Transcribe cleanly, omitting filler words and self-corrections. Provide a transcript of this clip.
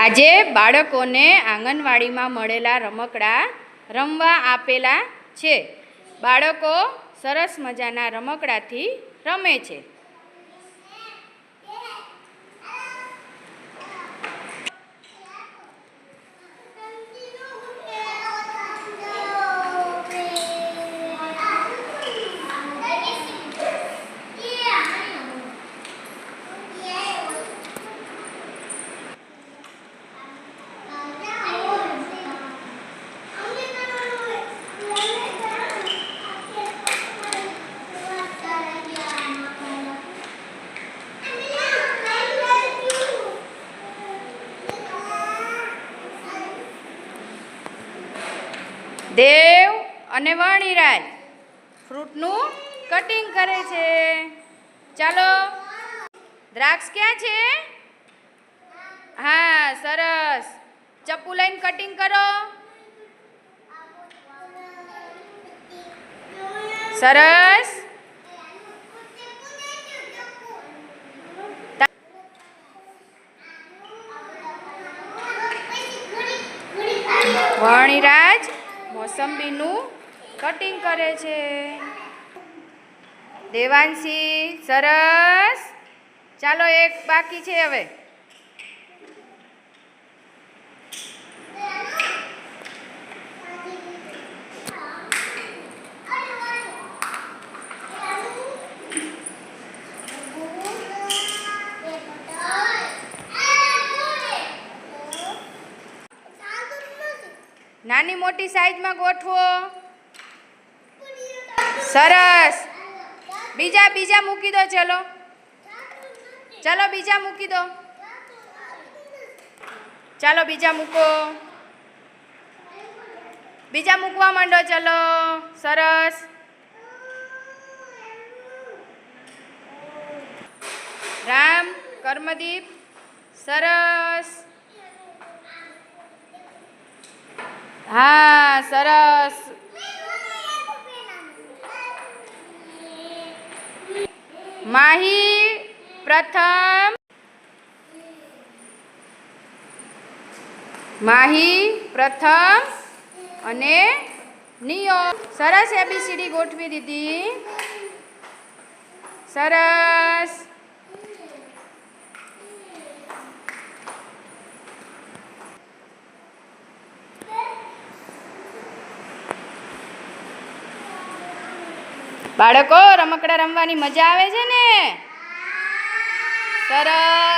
આજે બાળકોને આંગણવાડીમાં મળેલા રમકડા રમવા આપેલા છે. બાળકો સરસ મજાના રમકડાથી રમે છે. દેવ અને વણિરાજ ફ્રૂટનું કટિંગ કરે છે. ચાલો, દ્રાક્ષ ક્યાં છે? હા, સરસ. ચપ્પુ લઈને કટિંગ કરો. સરસ. વણિરાજ મોસંબીનું કટિંગ કરે છે. દેવાંશી, સરસ. ચાલો, એક બાકી છે હવે. નાની મોટી સાઈઝમાં ગોઠવો. સરસ. બીજા મૂકી દો. ચલો બીજા મૂકી દો. ચાલો બીજા મૂકો. બીજા મૂકવા માંડો. ચલો, સરસ. રામ, કર્મદીપ, સરસ. હા, સરસ. માહી પ્રથમ અને નિયો. સરસ. ABCD ગોઠવી દીધી. સરસ. બાળકો, રમકડા રમવાની મજા આવે છે ને? સરસ.